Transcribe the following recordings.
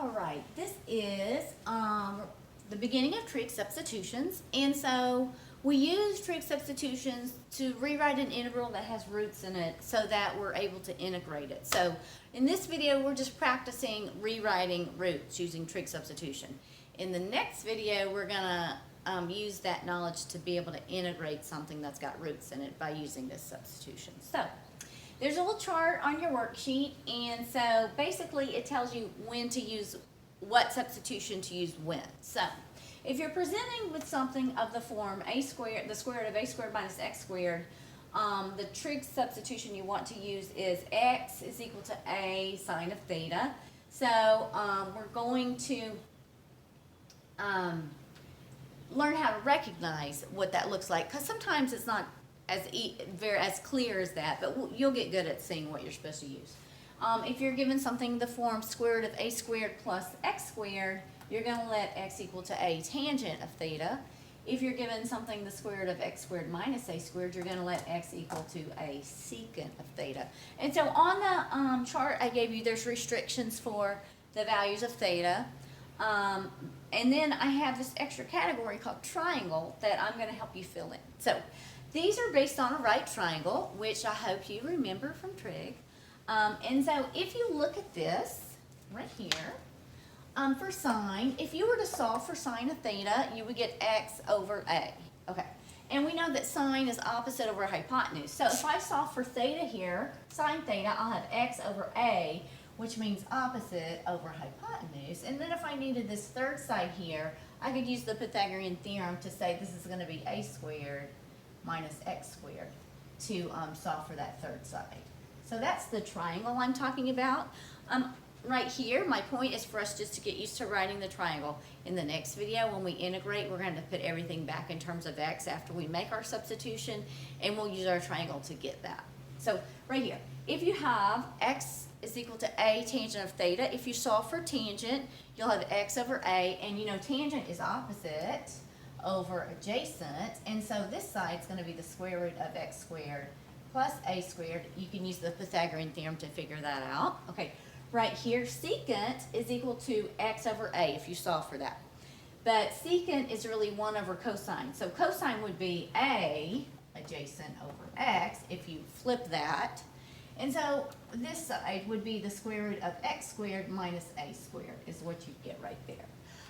All right, this is the beginning of trig substitutions, and so we use trig substitutions to rewrite an integral that has roots in it so that we're able to integrate it. So in this video, we're just practicing rewriting roots using trig substitution. In the next video, we're gonna use that knowledge to be able to integrate something that's got roots in it by using this substitution. So there's a little chart on your worksheet, and so basically it tells you when to use what substitution to use when. So if you're presenting with something of the form a squared, the square root of a squared minus x squared, the trig substitution you want to use is x is equal to a sine of theta. So we're going to learn how to recognize what that looks like, because sometimes it's not as clear as that, but you'll get good at seeing what you're supposed to use. If you're given something the form square root of a squared plus x squared, you're going to let x equal to a tangent of theta. If you're given something the square root of x squared minus a squared, you're going to let x equal to a secant of theta. And so on the chart I gave you, there's restrictions for the values of theta. And then I have this extra category called triangle that I'm going to help you fill in. So these are based on a right triangle, which I hope you remember from trig. And so if you look at this right here, for sine, if you were to solve for sine of theta, you would get x over a. Okay, and we know that sine is opposite over hypotenuse. So if I solve for theta here, sine theta, I'll have x over a, which means opposite over hypotenuse. And then if I needed this third side here, I could use the Pythagorean theorem to say this is going to be a squared minus x squared to solve for that third side. So that's the triangle I'm talking about. Right here, my point is for us just to get used to writing the triangle. In the next video, when we integrate, we're going to put everything back in terms of x after we make our substitution, and we'll use our triangle to get that. So right here, if you have x is equal to a tangent of theta, if you solve for tangent, you'll have x over a, and you know tangent is opposite over adjacent, and so this side is going to be the square root of x squared plus a squared. You can use the Pythagorean theorem to figure that out. Okay, right here, secant is equal to x over a if you solve for that. But secant is really 1 over cosine. So cosine would be a adjacent over x if you flip that. And so this side would be the square root of x squared minus a squared is what you get right there.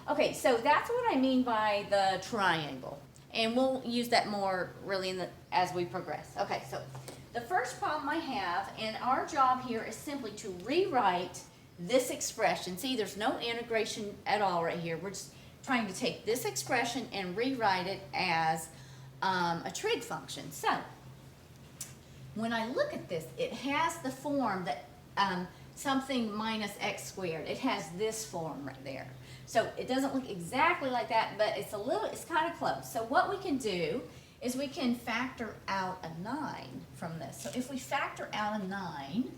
Okay, so that's what I mean by the triangle. And we'll use that more really as we progress. Okay, so the first problem I have, and our job here is simply to rewrite this expression. See, there's no integration at all right here. We're just trying to take this expression and rewrite it as a trig function. So when I look at this, it has the form that something minus x squared. It has this form right there. So it doesn't look exactly like that, but it's kind of close. So what we can do is we can factor out a 9 from this. So if we factor out a 9,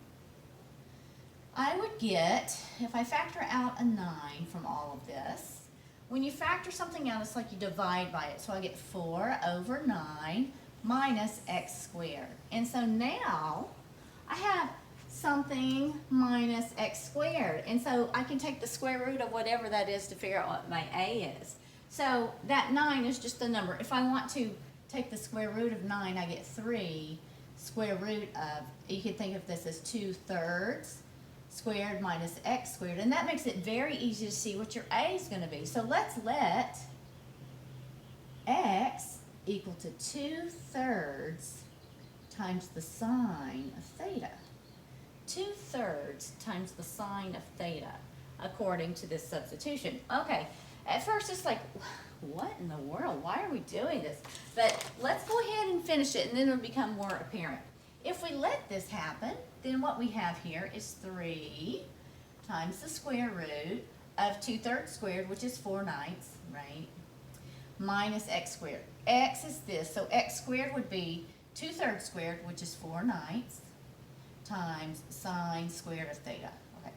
I would get, if I factor out a 9 from all of this, when you factor something out, it's like you divide by it. So I get 4 over 9 minus x squared. And so now I have something minus x squared. And so I can take the square root of whatever that is to figure out what my a is. So that 9 is just the number. If I want to take the square root of 9, I get 3 square root of, you can think of this as 2/3 squared minus x squared. And that makes it very easy to see what your a is going to be. So let's let x equal to 2/3 times the sine of theta. 2/3 times the sine of theta, according to this substitution. Okay, at first it's like, what in the world? Why are we doing this? But let's go ahead and finish it, and then it'll become more apparent. If we let this happen, then what we have here is 3 times the square root of 2/3 squared, which is 4/9, right? Minus x squared. X is this, so x squared would be 2/3 squared, which is 4/9, times sine squared of theta. Okay,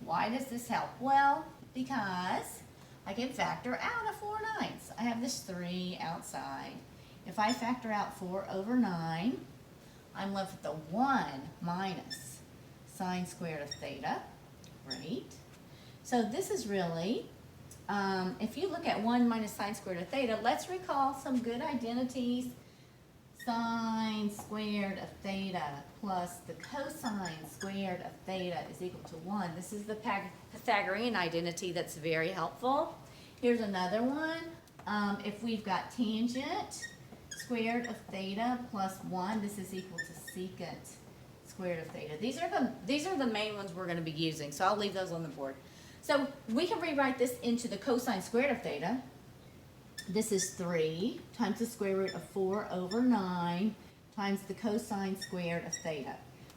why does this help? Well, because I can factor out a 4/9. I have this 3 outside. If I factor out 4 over 9, I'm left with the 1 minus sine squared of theta. Great. So this is really, if you look at 1 minus sine squared of theta, let's recall some good identities. Sine squared of theta plus the cosine squared of theta is equal to 1. This is the Pythagorean identity that's very helpful. Here's another one. If we've got tangent squared of theta plus 1, this is equal to secant squared of theta. These are the main ones we're going to be using, so I'll leave those on the board. So we can rewrite this into the cosine squared of theta. This is 3 times the square root of 4 over 9 times the cosine squared of theta.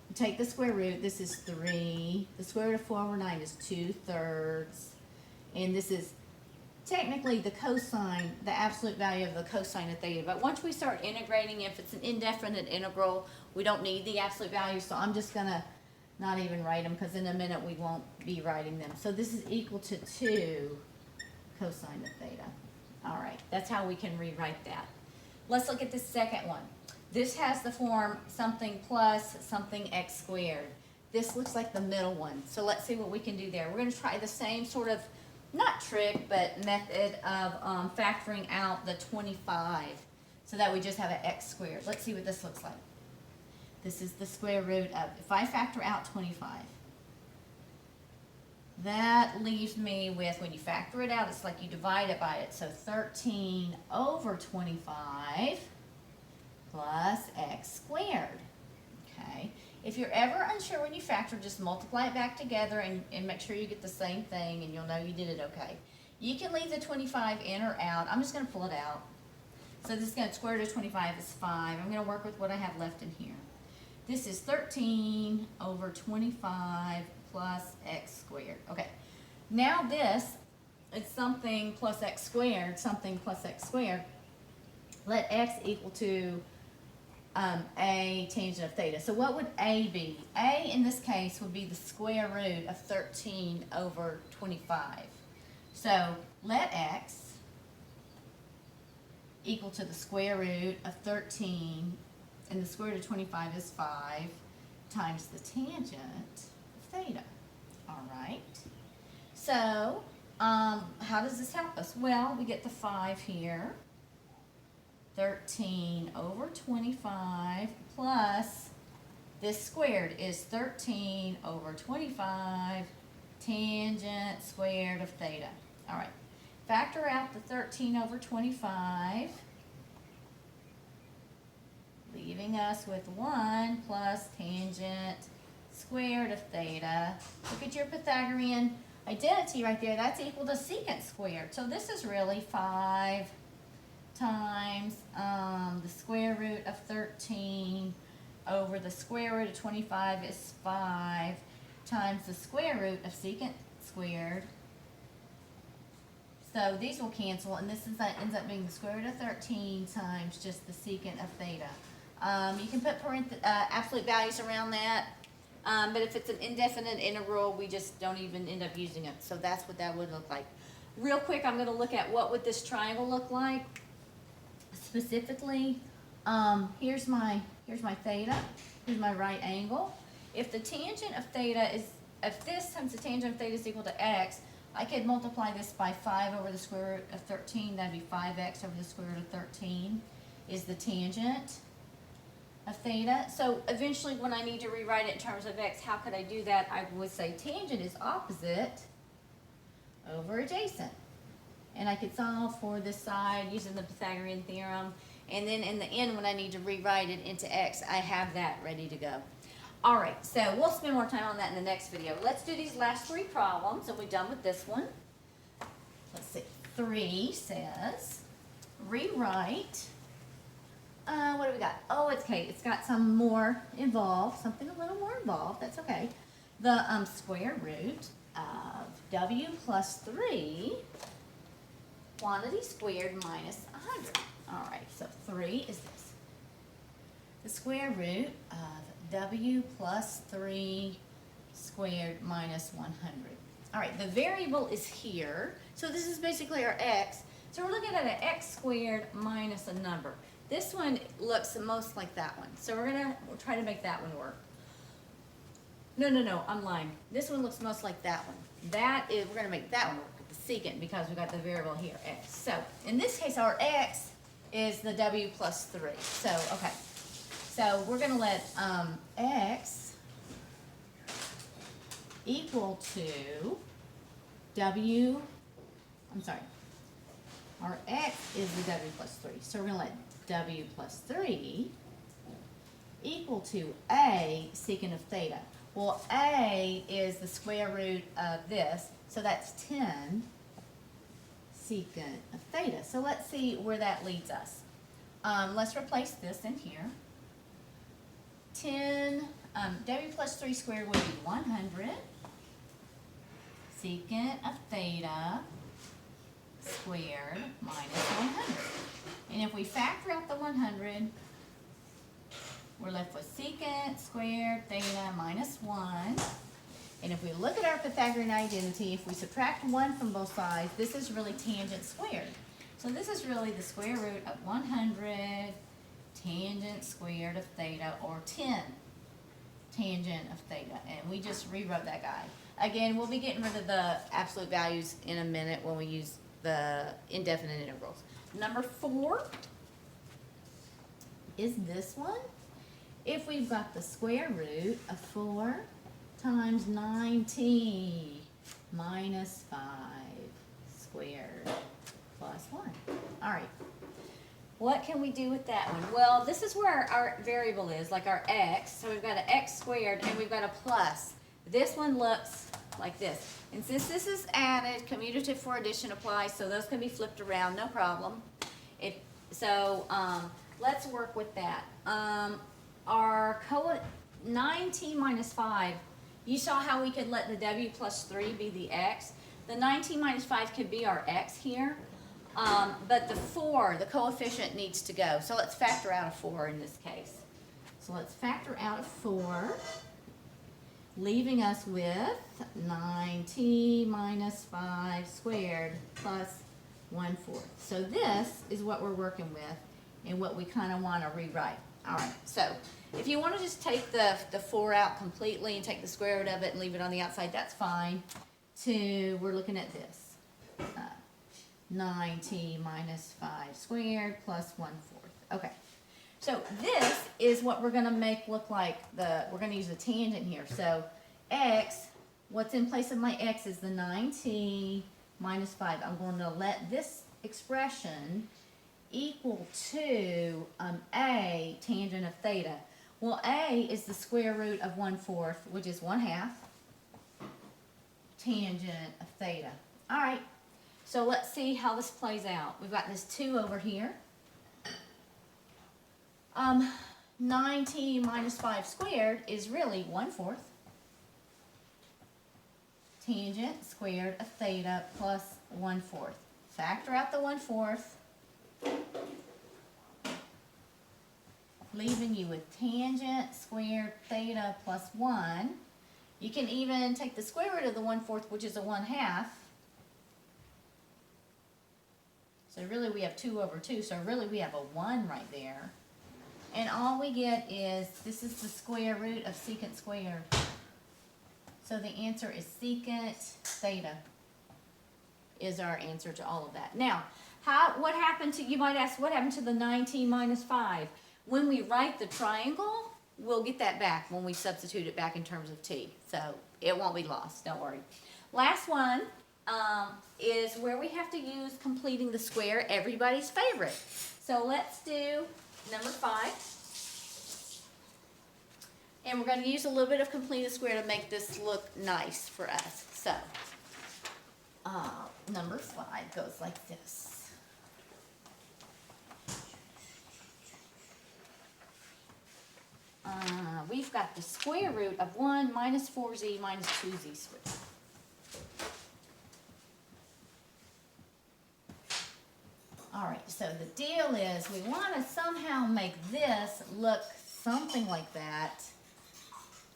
We take the square root, this is 3. The square root of 4 over 9 is 2/3. And this is technically the cosine, the absolute value of the cosine of theta. But once we start integrating, if it's an indefinite integral, we don't need the absolute value. So I'm just going to not even write them because in a minute we won't be writing them. So this is equal to 2 cosine of theta. All right, that's how we can rewrite that. Let's look at the second one. This has the form something plus something x squared. This looks like the middle one. So let's see what we can do there. We're going to try the same sort of, not trick, but method of factoring out the 25 so that we just have an x squared. Let's see what this looks like. This is the square root of, if I factor out 25, that leaves me with, when you factor it out, it's like you divide it by it. So 13 over 25 plus x squared. Okay. If you're ever unsure when you factor, just multiply it back together and make sure you get the same thing, and you'll know you did it okay. You can leave the 25 in or out. I'm just going to pull it out. So this is going to, square root of 25 is 5. I'm going to work with what I have left in here. This is 13 over 25 plus x squared. Okay, now this is something plus x squared, something plus x squared. Let x equal to a tangent of theta. So what would a be? A in this case would be the square root of 13 over 25. So let x equal to the square root of 13, and the square root of 25 is 5, times the tangent of theta. All right. So how does this help us? Well, we get the 5 here. 13 over 25 plus this squared is 13 over 25 tangent squared of theta. All right. Factor out the 13 over 25, leaving us with 1 plus tangent squared of theta. Look at your Pythagorean identity right there. That's equal to secant squared. So this is really 5 times the square root of 13 over the square root of 25 is 5 times the square root of secant squared. So these will cancel, and this ends up being the square root of 13 times just the secant of theta. You can put absolute values around that, but if it's an indefinite integral, we just don't even end up using it. So that's what that would look like. Real quick, I'm going to look at what would this triangle look like. Specifically, here's my theta, here's my right angle. If the tangent of theta is, if this times the tangent of theta is equal to x, I could multiply this by 5 over the square root of 13. That'd be 5x over the square root of 13 is the tangent of theta. So eventually when I need to rewrite it in terms of x, how could I do that? I would say tangent is opposite over adjacent. And I could solve for this side using the Pythagorean theorem. And then in the end, when I need to rewrite it into x, I have that ready to go. All right, so we'll spend more time on that in the next video. Let's do these last 3 problems, and we're done with this one. Let's see. 3 says, rewrite. What do we got? Oh, it's okay. It's got some more involved, something a little more involved. That's okay. The square root of w plus 3 quantity squared minus 100. All right, so 3 is this. The square root of w plus 3 squared minus 100. All right, the variable is here. So this is basically our x. So we're looking at an x squared minus a number. This one looks the most like that one. So we'll try to make that one work. No, I'm lying. This one looks most like that one. that is, we're gonna make that one work, the secant, because we got the variable here, x. So, in this case, our x is the w plus 3. So, okay. So, we're gonna let x equal to w, I'm sorry, our x is the w plus 3. So, we're gonna let w plus 3 equal to a secant of theta. Well, a is the square root of this, so that's 10 secant of theta. So let's see where that leads us. Let's replace this in here. 10, w plus 3 squared would be 100 secant of theta squared minus 100. And if we factor out the 100, we're left with secant squared theta minus 1. And if we look at our Pythagorean identity, if we subtract 1 from both sides, this is really tangent squared. So this is really the square root of 100 tangent squared of theta, or 10 tangent of theta. And we just rewrote that guy. Again, we'll be getting rid of the absolute values in a minute when we use the indefinite integrals. Number 4 is this one. If we've got the square root of 4 times 90 minus 5 squared plus 1. All right. What can we do with that one? Well, this is where our variable is, like our x. So we've got an x squared and we've got a plus. This one looks like this. And since this is added, commutative for addition applies, so those can be flipped around, no problem. Let's work with that. Our 19 minus 5, you saw how we could let the w plus 3 be the x. The 19 minus 5 could be our x here, but the 4, the coefficient, needs to go. So let's factor out a 4 in this case. So let's factor out a 4, leaving us with 19 minus 5 squared plus 1/4. So this is what we're working with and what we kind of want to rewrite. All right, so if you want to just take the 4 out completely and take the square root of it and leave it on the outside, that's fine. We're looking at this. 19 minus 5 squared plus 1/4. Okay, so this is what we're going to make look like we're going to use a tangent here. So x, what's in place of my x is the 19 minus 5. I'm going to let this expression equal to a tangent of theta. Well, a is the square root of 1/4, which is 1/2 tangent of theta. All right, so let's see how this plays out. We've got this 2 over here. 19 minus 5 squared is really 1/4 tangent squared of theta plus 1/4. Factor out the 1/4. Leaving you with tangent squared theta plus 1. You can even take the square root of the 1/4, which is a 1/2. So really we have 2 over 2, so really we have a 1 right there. And all we get is, this is the square root of secant squared. So the answer is secant theta is our answer to all of that. Now, what happened to, you might ask, what happened to the 19 minus 5? When we write the triangle, we'll get that back when we substitute it back in terms of t. So it won't be lost, don't worry. Last one is where we have to use completing the square, everybody's favorite. So let's do number 5. And we're going to use a little bit of complete the square to make this look nice for us. So number 5 goes like this. We've got the square root of 1 minus 4z minus 2z squared. All right, so the deal is we want to somehow make this look something like that.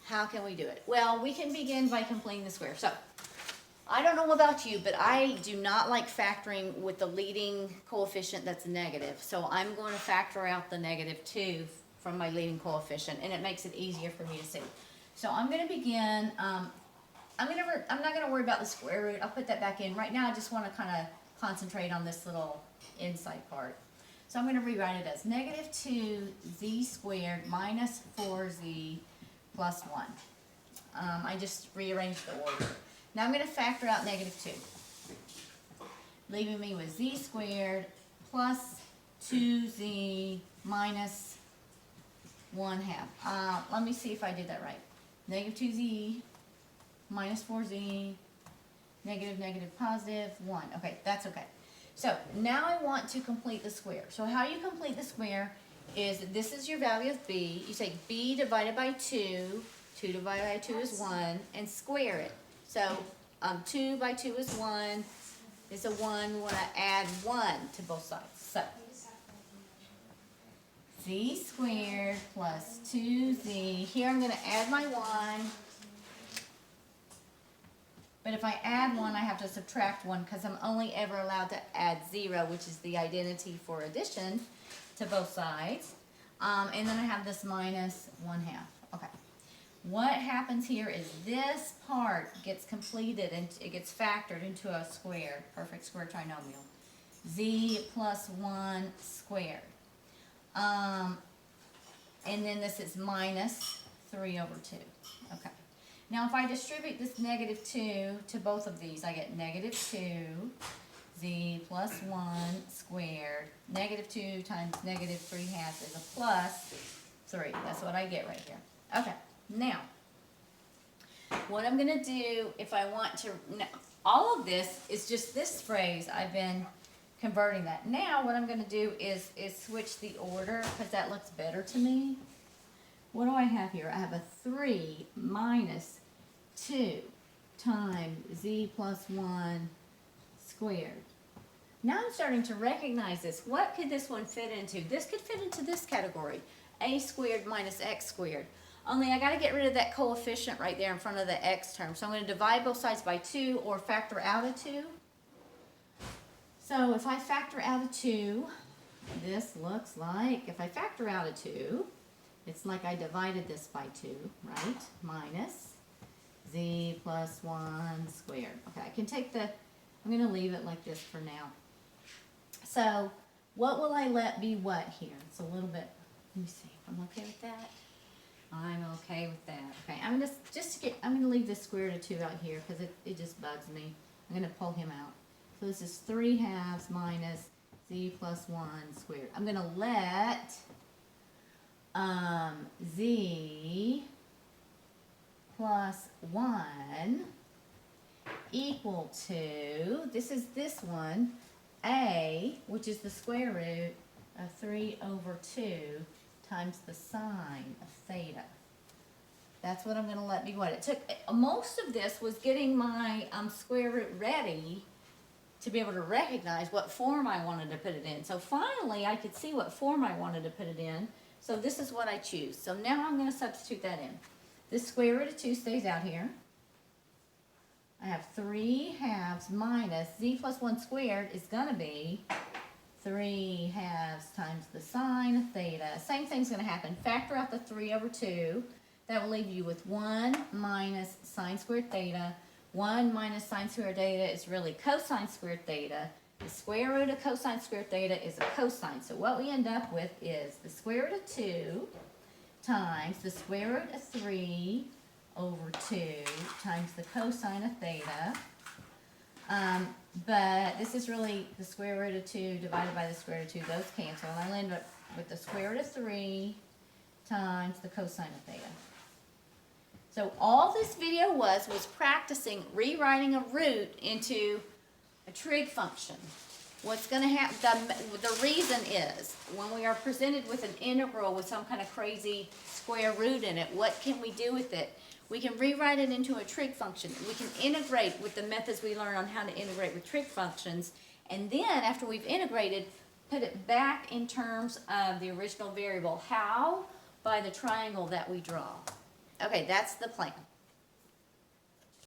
How can we do it? Well, we can begin by completing the square. So, I don't know about you, but I do not like factoring with the leading coefficient that's negative. So I'm going to factor out the -2 from my leading coefficient, and it makes it easier for me to see. So I'm going to begin I'm not gonna worry about the square root. I'll put that back in. Right now I just wanna kinda concentrate on this little inside part. So I'm gonna rewrite it as negative 2z squared minus 4z plus 1. I just rearranged the order. Now I'm gonna factor out negative 2, leaving me with z squared plus 2z minus 1/2. Let me see if I did that right. Negative 2z minus 4z, negative, negative, positive, 1. Okay, that's okay. So now I want to complete the square. So how you complete the square is, this is your value of b. You take b divided by 2. 2 divided by 2 is 1, and square it. So 2 by 2 is 1. It's a 1. We want to add 1 to both sides. So z squared plus 2z. Here I'm going to add my 1. But if I add 1, I have to subtract 1 because I'm only ever allowed to add 0, which is the identity for addition, to both sides. And then I have this minus 1/2. Okay. What happens here is this part gets completed and it gets factored into a squared, perfect square trinomial. Z plus 1 squared. And then this is minus 3 over 2. Okay. Now if I distribute this negative 2 to both of these, I get negative 2 z plus 1 squared. Negative 2 times negative 3/2 is a plus 3. That's what I get right here. Okay, now what I'm going to do if I want to, all of this is just this phrase. I've been converting that. Now what I'm going to do is switch the order because that looks better to me. What do I have here? I have a 3 minus 2 times z plus 1 squared. Now I'm starting to recognize this. What could this one fit into? This could fit into this category, a squared minus x squared. Only I got to get rid of that coefficient right there in front of the x term. So I'm going to divide both sides by 2 or factor out a 2. So if I factor out a 2, this looks like, if I factor out a 2, it's like I divided this by 2, right? Minus z plus 1 squared. Okay, I can take the, I'm going to leave it like this for now. So what will I let be what here? It's a little bit, let me see if I'm okay with that. I'm okay with that. Okay, I'm going to leave this square root of 2 out here because it just bugs me. I'm going to pull him out. So this is 3/2 minus z plus 1 squared. I'm going to let z plus 1 equal to, this is this one, a, which is the square root of 3 over 2 times the sine of theta. That's what I'm going to let be what. It took, most of this was getting my square root ready to be able to recognize what form I wanted to put it in. So finally I could see what form I wanted to put it in. So this is what I choose. So now I'm going to substitute that in. This square root of 2 stays out here. I have 3/2 minus z plus 1 squared is going to be 3/2 times the sine of theta. Same thing's going to happen. Factor out the 3 over 2. That will leave you with 1 minus sine squared theta. 1 minus sine squared theta is really cosine squared theta. The square root of cosine squared theta is a cosine. So what we end up with is the square root of 2 times the square root of 3 over 2 times the cosine of theta. But this is really the square root of 2 divided by the square root of 2. Those cancel. And I end up with the square root of 3 times the cosine of theta. So all this video was practicing rewriting a root into a trig function. What's going to happen, the reason is, when we are presented with an integral with some kind of crazy square root in it, what can we do with it? We can rewrite it into a trig function. We can integrate with the methods we learn on how to integrate with trig functions. And then, after we've integrated, put it back in terms of the original variable. How? By the triangle that we draw. Okay, that's the plan.